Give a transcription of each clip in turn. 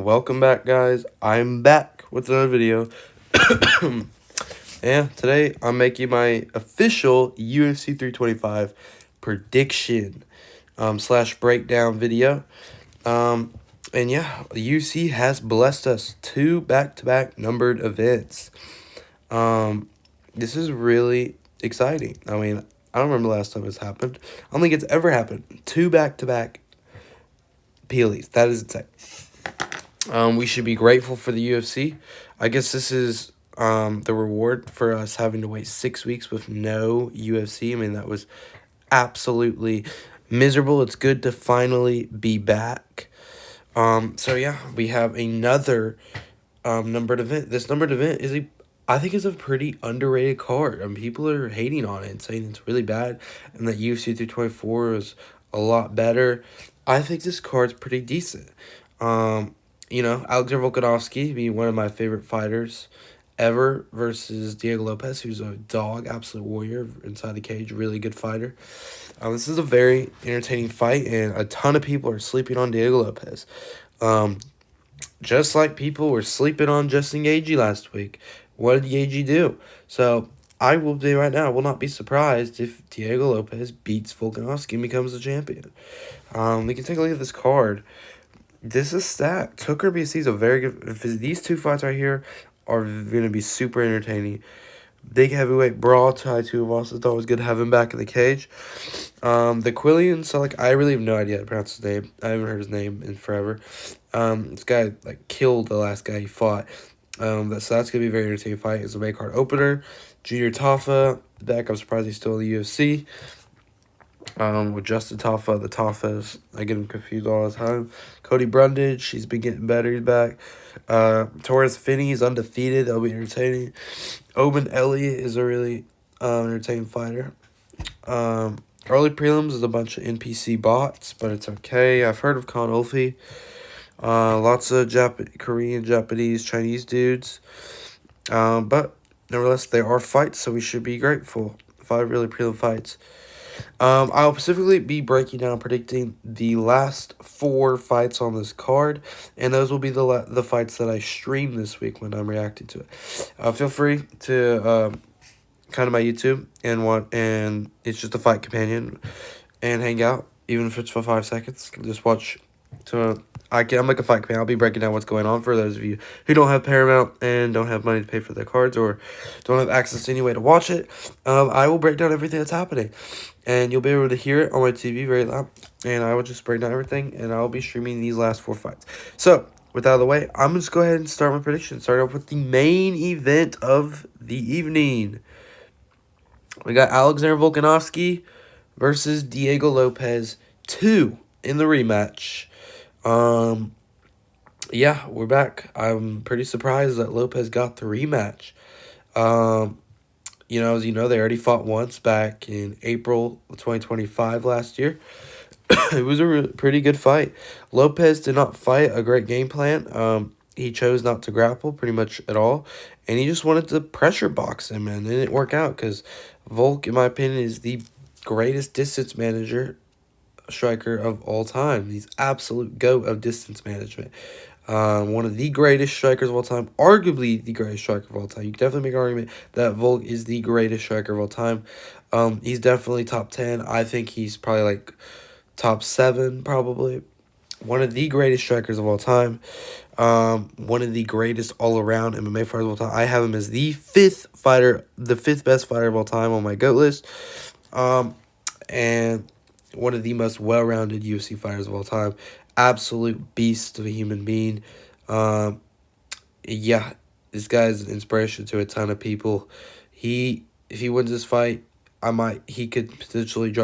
Welcome back, guys. I'm back with another video. And today I'm making my official UFC 325 prediction slash breakdown video. Um, and yeah, the UFC has blessed us two back-to-back numbered events. This is really exciting. I mean, I don't remember the last time this happened. I don't think it's ever happened. Two back-to-back Peelies. That is insane. We should be grateful for the UFC. I guess this is the reward for us having to wait 6 weeks with no UFC. I mean, that was absolutely miserable. It's good to finally be back. So yeah, we have another numbered event. This numbered event is I think it's a pretty underrated card. I mean, people are hating on it and saying it's really bad and that UFC 324 is a lot better. I think this card's pretty decent. Alexander Volkanovski being one of my favorite fighters ever versus Diego Lopes, who's a dog, absolute warrior inside the cage, really good fighter. This is a very entertaining fight, and a ton of people are sleeping on Diego Lopes. Just like people were sleeping on Justin Gaethje last week. What did Gaethje do? So, I will say right now, I will not be surprised if Diego Lopes beats Volkanovski and becomes the champion. We can take a look at this card. This is stacked. Tucker BC is a very good. These two fights right here are going to be super entertaining. Big heavyweight brawl. Tai Tuivasa, thought it was good to have him back in the cage. The Quillian, so I really have no idea how to pronounce his name. I haven't heard his name in forever. This guy killed the last guy he fought. So that's gonna be a very entertaining fight. It's a main card opener. Junior Tafa back. I'm surprised he's still in the UFC. With Justin Tafa, the Tafas, I get him confused all the time. Cody Brundage, he's been getting better, he's back. Torres Finney is undefeated, that'll be entertaining. Oban Elliott is a really entertaining fighter. Early prelims is a bunch of NPC bots, but it's okay. I've heard of Con Olfi. Lots of Korean, Japanese, Chinese dudes. But nevertheless, they are fights, so we should be grateful. 5 really prelim fights. I'll specifically be breaking down, predicting the last 4 fights on this card, and those will be the fights that I stream this week when I'm reacting to it. Feel free to come to my YouTube and it's just a fight companion, and hang out, even if it's for 5 seconds. Just watch. I'm like a fight companion. I'll be breaking down what's going on for those of you who don't have Paramount and don't have money to pay for their cards or don't have access to any way to watch it. I will break down everything that's happening, and you'll be able to hear it on my TV very loud, and I will just break down everything, and I'll be streaming these last 4 fights. So, with that out of the way, I'm just go ahead and start my prediction. Start off with the main event of the evening. We got Alexander Volkanovski versus Diego Lopes 2 in the rematch. Yeah, we're back. I'm pretty surprised that Lopes got the rematch. As you know, they already fought once back in April 2025 last year. It was a pretty good fight. Lopes did not fight a great game plan. He chose not to grapple pretty much at all, and he just wanted to pressure box him, and it didn't work out because Volk, in my opinion, is the greatest distance striker of all time. He's absolute GOAT of distance management. One of the greatest strikers of all time, arguably the greatest striker of all time. You can definitely make an argument that Volk is the greatest striker of all time. He's definitely top 10. I think he's probably top 7, probably. One of the greatest strikers of all time. One of the greatest all-around MMA fighters of all time. I have him as the 5th best fighter of all time on my GOAT list. And one of the most well-rounded UFC fighters of all time. Absolute beast of a human being. Yeah, this guy's an inspiration to a ton of people. If he wins this fight, he could potentially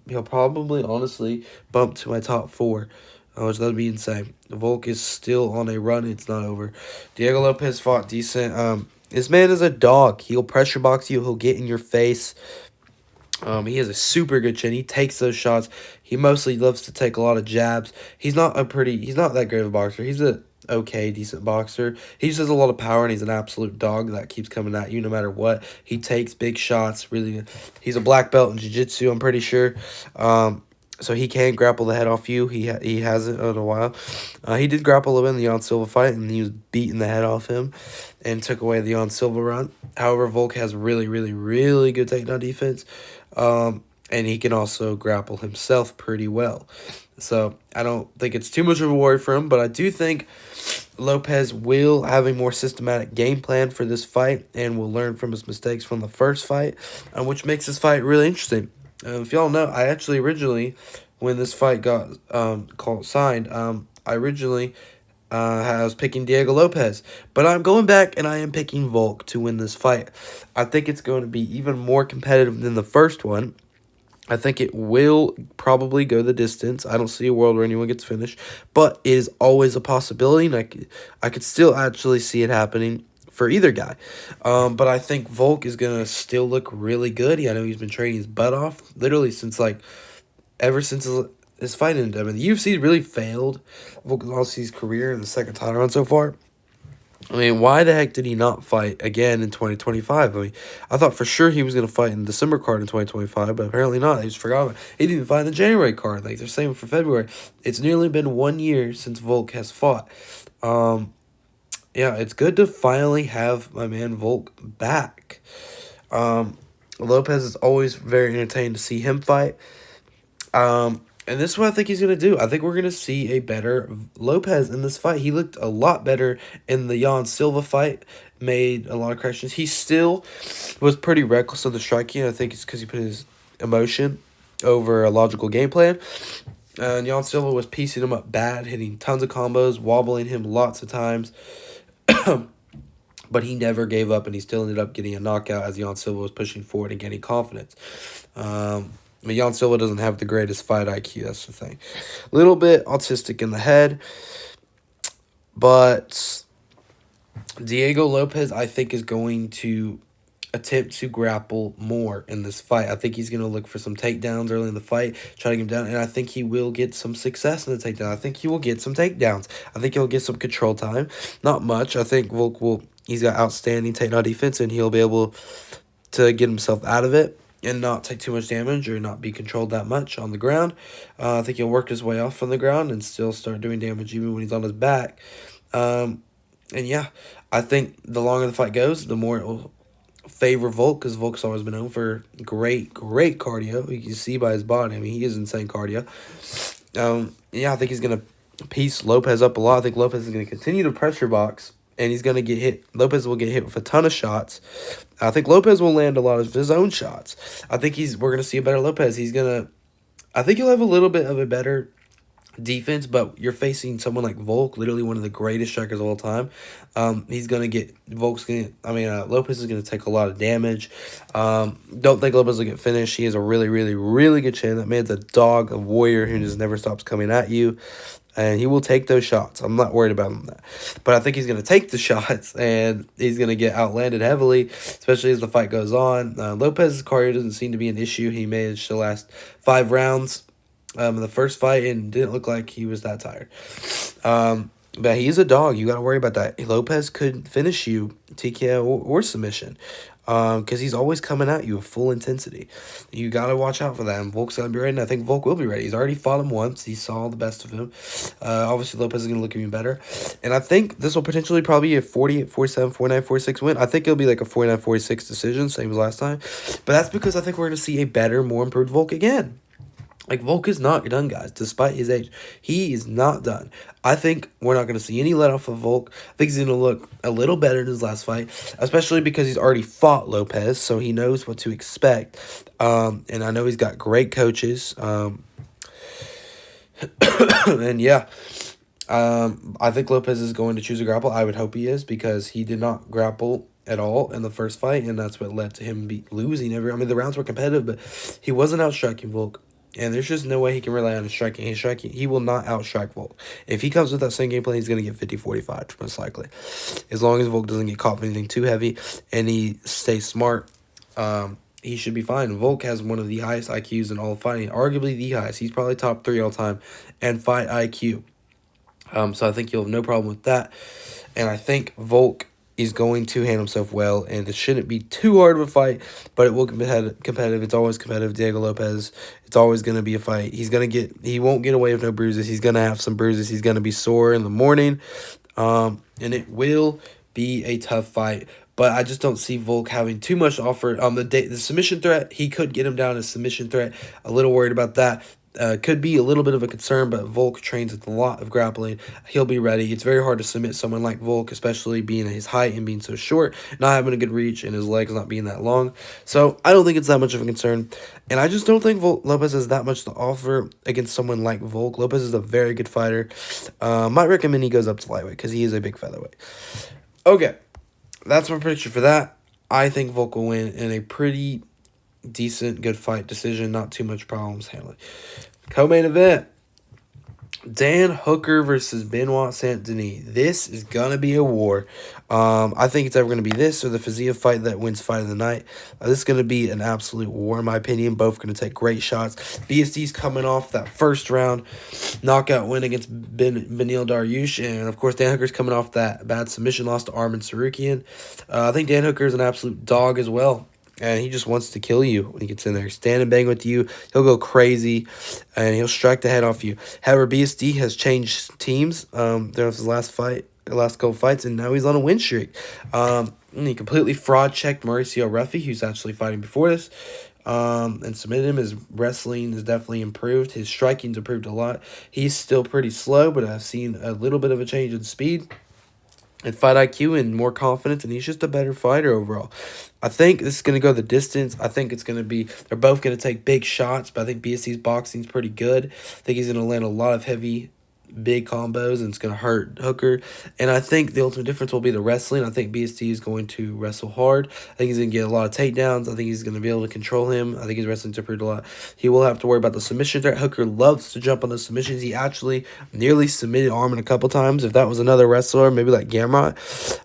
he'll probably, honestly, bump to my top 4. Which that'd be insane. Volk is still on a run. It's not over. Diego Lopes fought decent. This man is a dog. He'll pressure box you. He'll get in your face. He has a super good chin. He takes those shots. He mostly loves to take a lot of jabs. He's not that great of a boxer. He's a okay, decent boxer. He just has a lot of power, and he's an absolute dog that keeps coming at you no matter what. He takes big shots. Really, he's a black belt in jiu-jitsu, I'm pretty sure. so he can grapple the head off you. He hasn't in a while. He did grapple a bit in the Jan Silva fight, and he was beating the head off him and took away the Jan Silva run. However, Volk has really, really, really good takedown defense, and he can also grapple himself pretty well. So I don't think it's too much of a worry for him, but I do think Lopes will have a more systematic game plan for this fight and will learn from his mistakes from the first fight, which makes this fight really interesting. If y'all know, I actually originally, when this fight got signed, I originally I was picking Diego Lopes, but I'm going back and I am picking Volk to win this fight. I think it's going to be even more competitive than the first one. I think it will probably go the distance. I don't see a world where anyone gets finished, but it is always a possibility, and I could still actually see it happening for either guy. But I think Volk is going to still look really good. I know he's been training his butt off, literally since, ever since his fight ended. I mean, the UFC really failed Volkanovski's career in the second title run so far. I mean, why the heck did he not fight again in 2025? I mean, I thought for sure he was going to fight in the December card in 2025, but apparently not. They just forgot about it. He didn't even fight in the January card, like they're saying for February. It's nearly been 1 year since Volk has fought. Yeah, it's good to finally have my man Volk back. Lopes is always very entertaining to see him fight. And this is what I think he's going to do. I think we're going to see a better Lopes in this fight. He looked a lot better in the Jan Silva fight, made a lot of corrections. He still was pretty reckless of the striking. I think it's because he put his emotion over a logical game plan. And Jan Silva was piecing him up bad, hitting tons of combos, wobbling him lots of times. But he never gave up, and he still ended up getting a knockout as Jan Silva was pushing forward and getting confidence. But Jan Silva doesn't have the greatest fight IQ, that's the thing. A little bit autistic in the head. But Diego Lopes, I think, is going to attempt to grapple more in this fight. I think he's going to look for some takedowns early in the fight, try to get him down, and I think he will get some success in the takedown. I think he will get some takedowns. I think he'll get some control time. Not much. I think Volk he's got outstanding takedown defense, and he'll be able to get himself out of it and not take too much damage or not be controlled that much on the ground. I think he'll work his way off from the ground and still start doing damage even when he's on his back. And yeah, I think the longer the fight goes, the more it will favor Volk, because Volk's always been known for great cardio. You can see by his body. I mean, he is insane cardio. Yeah, I think he's going to piece Lopes up a lot. I think Lopes is going to continue to pressure box, and he's going to get hit. Lopes will get hit with a ton of shots. I think Lopes will land a lot of his own shots. I think we're going to see a better Lopes. I think he'll have a little bit of a better defense, but you're facing someone like Volk, literally one of the greatest strikers of all time. Lopes is going to take a lot of damage. Don't think Lopes will get finished. He has a really, really, really good chin. That man's a dog, a warrior who just never stops coming at you. And he will take those shots. I'm not worried about him that. But I think he's going to take the shots, and he's going to get outlanded heavily, especially as the fight goes on. Lopes' cardio doesn't seem to be an issue. He managed to last 5 rounds in the first fight and didn't look like he was that tired. But he's a dog. You got to worry about that. Lopes could finish you TKO or submission, because he's always coming at you with full intensity. You got to watch out for that, and Volk's got to be ready, and I think Volk will be ready. He's already fought him once. He saw the best of him. Obviously, Lopes is going to look even better, and I think this will potentially probably be a 48-47, 49-46 win. I think it'll be like a 49-46 decision, same as last time, but that's because I think we're going to see a better, more improved Volk again. Like, Volk is not done, guys, despite his age. He is not done. I think we're not going to see any let-off of Volk. I think he's going to look a little better in his last fight, especially because he's already fought Lopes, so he knows what to expect. And I know he's got great coaches. And, yeah, I think Lopes is going to choose a grapple. I would hope he is, because he did not grapple at all in the first fight, and that's what led to him losing every. I mean, the rounds were competitive, but he wasn't outstriking Volk. And there's just no way he can rely on his striking. He will not outstrike Volk. If he comes with that same game plan, he's going to get 50-45, most likely. As long as Volk doesn't get caught with anything too heavy and he stays smart, he should be fine. Volk has one of the highest IQs in all of fighting, arguably the highest. He's probably top 3 all time and fight IQ. So I think you'll have no problem with that. And I think Volk He's going to handle himself well, and it shouldn't be too hard of a fight, but it will be competitive. It's always competitive. Diego Lopes, it's always going to be a fight. He won't get away with no bruises. He's going to have some bruises. He's going to be sore in the morning, and it will be a tough fight. But I just don't see Volk having too much to offer. The submission threat, he could get him down as submission threat. A little worried about that. Could be a little bit of a concern, but Volk trains with a lot of grappling. He'll be ready. It's very hard to submit someone like Volk, especially being at his height and being so short, not having a good reach, and his legs not being that long. So I don't think it's that much of a concern. And I just don't think Lopes has that much to offer against someone like Volk. Lopes is a very good fighter. Might recommend he goes up to lightweight because he is a big featherweight. Okay, that's my prediction for that. I think Volk will win in a pretty decent, good fight decision. Not too much problems handling. Co-main event, Dan Hooker versus Benoit Saint-Denis. This is going to be a war. I think it's either going to be this or the Fiziev fight that wins fight of the night. This is going to be an absolute war, in my opinion. Both going to take great shots. BSD's coming off that first round knockout win against Benil Dariush. And, of course, Dan Hooker's coming off that bad submission loss to Arman Sarukian. I think Dan Hooker is an absolute dog as well. And he just wants to kill you when he gets in there. Stand and bang with you. He'll go crazy, and he'll strike the head off you. However, BSD has changed teams. There was his last couple fights, and now he's on a win streak. He completely fraud-checked Mauricio Ruffy, who's actually fighting before this, and submitted him. His wrestling has definitely improved. His striking's improved a lot. He's still pretty slow, but I've seen a little bit of a change in speed and fight IQ and more confidence, and he's just a better fighter overall. I think this is going to go the distance. I think it's going to be, they're both going to take big shots, but I think BSC's boxing's pretty good. I think he's going to land a lot of heavy, big combos, and it's going to hurt Hooker. And I think the ultimate difference will be the wrestling. I think BSD is going to wrestle hard. I think he's going to get a lot of takedowns. I think he's going to be able to control him. I think his wrestling's improved a lot. He will have to worry about the submission threat. Hooker loves to jump on the submissions. He actually nearly submitted Arman a couple times. If that was another wrestler, maybe like Gamrot,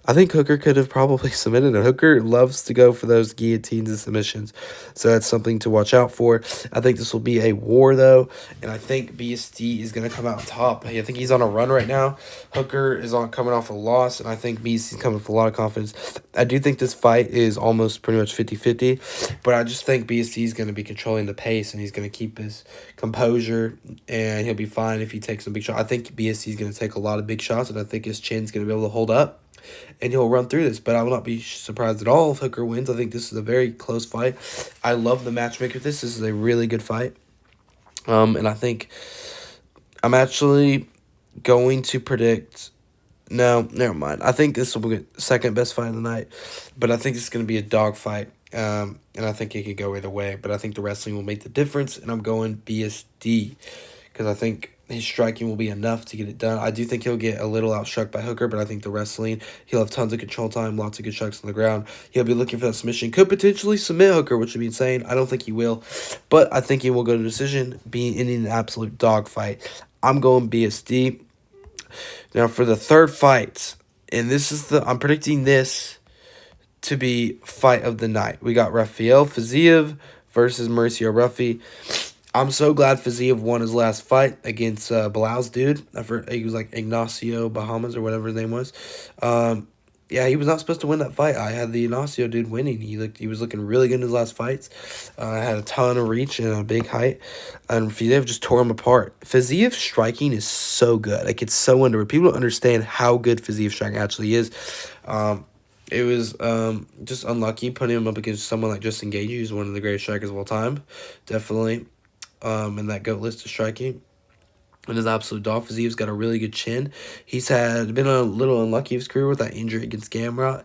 I think Hooker could have probably submitted him. Hooker loves to go for those guillotines and submissions. So that's something to watch out for. I think this will be a war, though, and I think BSD is going to come out top. I think he's on a run right now. Hooker is coming off a loss, and I think BSD's coming with a lot of confidence. I do think this fight is almost pretty much 50-50, but I just think BSD is going to be controlling the pace, and he's going to keep his composure, and he'll be fine if he takes some big shots. I think BSD is going to take a lot of big shots, and I think his chin's going to be able to hold up, and he'll run through this. But I will not be surprised at all if Hooker wins. I think this is a very close fight. I love the matchmaker of this. This is a really good fight. And I think I'm actually going to predict... No, never mind. I think this will be the second best fight of the night. But I think it's going to be a dog fight. And I think it could go either way. But I think the wrestling will make the difference. And I'm going BSD. Because I think his striking will be enough to get it done. I do think he'll get a little outstruck by Hooker, but I think the wrestling, he'll have tons of control time, lots of good strikes on the ground. He'll be looking for that submission. Could potentially submit Hooker, which would be insane. I don't think he will, but I think he will go to decision, being in an absolute dogfight. I'm going BSD. Now for the third fight, and I'm predicting this to be fight of the night. We got Rafael Fiziev versus Mauricio Ruffy. I'm so glad Fiziev won his last fight against Bilal's dude. He was like Ignacio Bahamas or whatever his name was. Yeah, he was not supposed to win that fight. I had the Ignacio dude winning. He was looking really good in his last fights. Had a ton of reach and a big height. And Fiziev just tore him apart. Fiziev's striking is so good. Like, it's so underrated. People don't understand how good Fiziev's striking actually is. It was just unlucky putting him up against someone like Justin Gaethje, who's one of the greatest strikers of all time. Definitely. In that GOAT list of striking. And his absolute dog. Fiziev's got a really good chin. He's been a little unlucky in his career with that injury against Gamrot.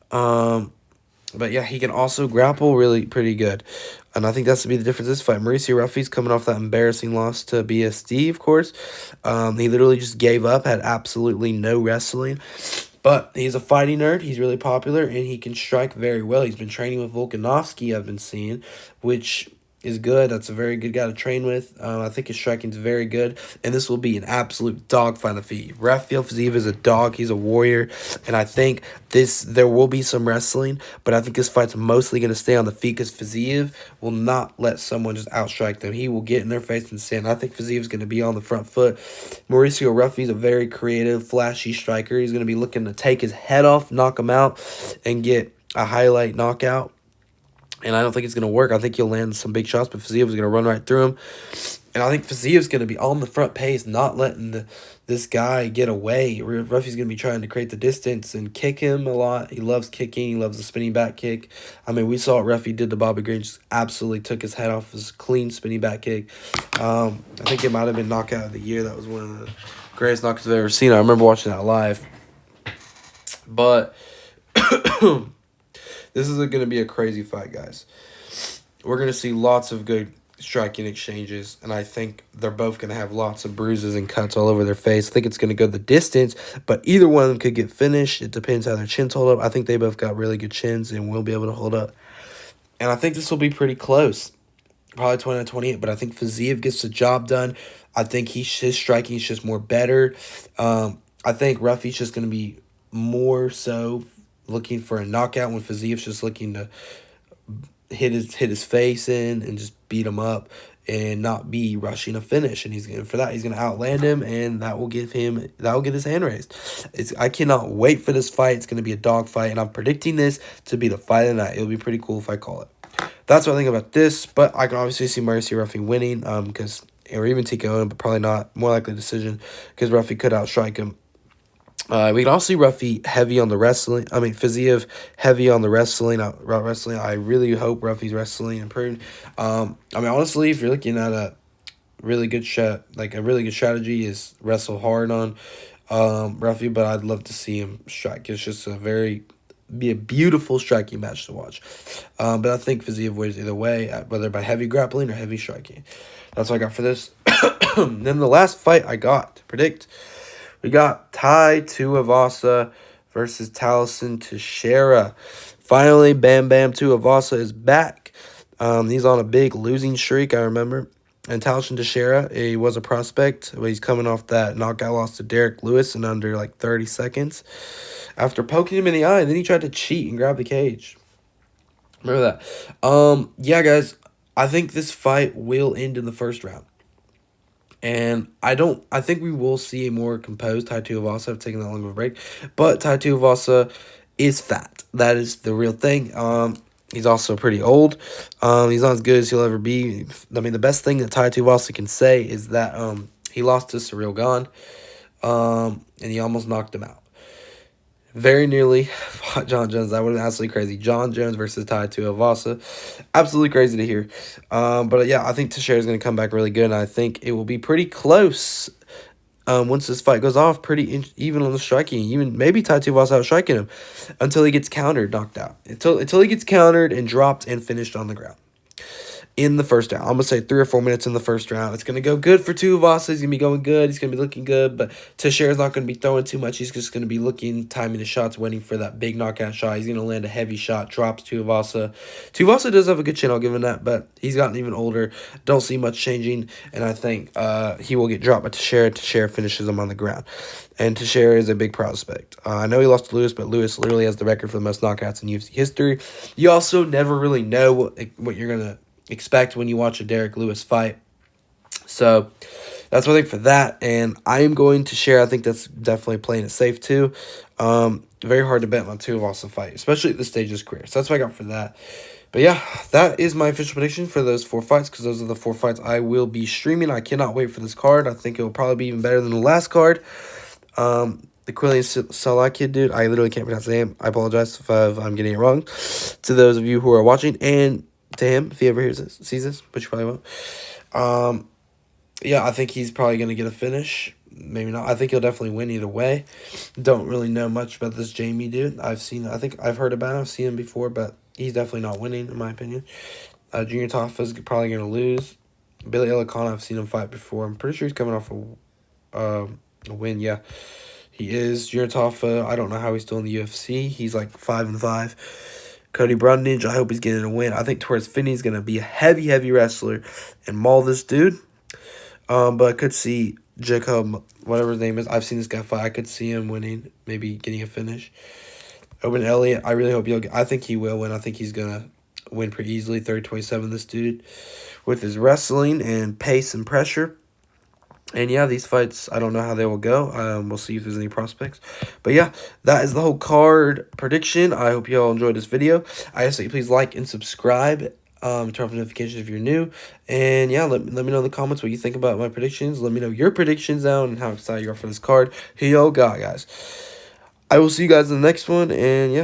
But yeah, he can also grapple really pretty good. And I think that's to be the difference this fight. Mauricio Ruffy's coming off that embarrassing loss to BSD, of course. He literally just gave up, had absolutely no wrestling. But he's a fighting nerd. He's really popular, and he can strike very well. He's been training with Volkanovski, I've been seeing, which is good. That's a very good guy to train with. I think his striking is very good, and this will be an absolute dogfight on the feet. Rafael Fiziev is a dog. He's a warrior, and I think there will be some wrestling, but I think this fight's mostly going to stay on the feet because Fiziev will not let someone just outstrike them. He will get in their face and stand. I think Fiziev is going to be on the front foot. Mauricio Ruffy's a very creative, flashy striker. He's going to be looking to take his head off, knock him out, and get a highlight knockout. And I don't think it's going to work. I think he'll land some big shots, but Fiziev is going to run right through him. And I think Fiziev's going to be on the front pace, not letting this guy get away. Ruffy's going to be trying to create the distance and kick him a lot. He loves kicking. He loves the spinning back kick. I mean, we saw what Ruffy did to Bobby Green. Just absolutely took his head off his clean spinning back kick. I think it might have been knockout of the year. That was one of the greatest knockouts I've ever seen. I remember watching that live. But this is going to be a crazy fight, guys. We're going to see lots of good striking exchanges, and I think they're both going to have lots of bruises and cuts all over their face. I think it's going to go the distance, but either one of them could get finished. It depends how their chins hold up. I think they both got really good chins and will be able to hold up. And I think this will be pretty close. Probably 29-28, but I think Fiziev gets the job done. I think his striking is just more better. I think Ruffy's just going to be more so looking for a knockout when Fiziev's just looking to hit his face in and just beat him up and not be rushing a finish. And he's going to outland him, and that will get his hand raised. I cannot wait for this fight. It's going to be a dog fight, and I'm predicting this to be the fight of the night. It'll be pretty cool if I call it. That's what I think about this, but I can obviously see Mauricio Ruffy winning, or even TKO, but probably not. More likely decision because Ruffy could outstrike him. We can also see Ruffy heavy on the wrestling. I mean, Fiziev heavy on the wrestling. I really hope Ruffy's wrestling improved. Honestly, if you're looking at a really good strategy is wrestle hard on Ruffy, but I'd love to see him strike. It's just be a beautiful striking match to watch. But I think Fiziev wins either way, whether by heavy grappling or heavy striking. That's what I got for this. Then the last fight I got to predict. We got Tai Tuivasa versus Talison Teixeira. Finally, Bam Bam Tuivasa is back. He's on a big losing streak, I remember. And Talison Teixeira, he was a prospect, but he's coming off that knockout loss to Derek Lewis in under 30 seconds. After poking him in the eye, then he tried to cheat and grab the cage. Remember that. Yeah, guys, I think this fight will end in the first round. And I think we will see a more composed Tai Tuivasa. I've taken that long of a break. But Tai Tuivasa is fat. That is the real thing. He's also pretty old. He's not as good as he'll ever be. I mean, the best thing that Tai Tuivasa can say is that he lost to Ciryl Gane. And he almost knocked him out. Very nearly fought John Jones. That would have been absolutely crazy. John Jones versus Tai Tuivasa. Absolutely crazy to hear. But yeah, I think Teixeira is going to come back really good, and I think it will be pretty close once this fight goes off, pretty even on the striking. Even maybe Tai Tuivasa outstriking him until he gets countered, knocked out. Until he gets countered and dropped and finished on the ground. In the first round. I'm going to say 3 or 4 minutes in the first round. It's going to go good for Tuivasa. He's going to be going good. He's going to be looking good. But Teixeira's not going to be throwing too much. He's just going to be looking, timing the shots, waiting for that big knockout shot. He's going to land a heavy shot, drops Tuivasa. Tuivasa does have a good chin, I'll give him that. But he's gotten even older. Don't see much changing. And I think he will get dropped by Teixeira. Teixeira finishes him on the ground. And Teixeira is a big prospect. I know he lost to Lewis, but Lewis literally has the record for the most knockouts in UFC history. You also never really know what you're going to expect when you watch a Derek Lewis fight. So that's what I think for that. And I am going to share. I think that's definitely playing it safe too. Very hard to bet on Tuivasa fight, especially at this stage of his career. So that's what I got for that. But yeah, that is my official prediction for those 4 fights, because those are the 4 fights I will be streaming. I cannot wait for this card. I think it will probably be even better than the last card. The Quillian Salakia dude, I literally can't pronounce the name. I apologize if I'm getting it wrong. To those of you who are watching, and to him, if he ever sees this, but you probably won't. Yeah, I think he's probably going to get a finish. Maybe not. I think he'll definitely win either way. Don't really know much about this Jamie dude. I think I've heard about him. I've seen him before, but he's definitely not winning, in my opinion. Junior Tafa's probably going to lose. Billy Elikana, I've seen him fight before. I'm pretty sure he's coming off a win, yeah. He is. Junior Tafa, I don't know how he's still in the UFC. He's like 5-5. Cody Brundage, I hope he's getting a win. I think Torres Finney's going to be a heavy wrestler and maul this dude. But I could see Jacob, whatever his name is. I've seen this guy fight. I could see him winning, maybe getting a finish. Owen Elliott, I really hope I think he will win. I think he's going to win pretty easily. 30-27, this dude, with his wrestling and pace and pressure. And yeah, these fights, I don't know how they will go. We'll see if there's any prospects. But yeah, that is the whole card prediction. I hope you all enjoyed this video. I ask that you please like and subscribe. Turn off notifications if you're new. And yeah, let me know in the comments what you think about my predictions. Let me know your predictions down and how excited you are for this card. Here y'all got, guys. I will see you guys in the next one. And yeah.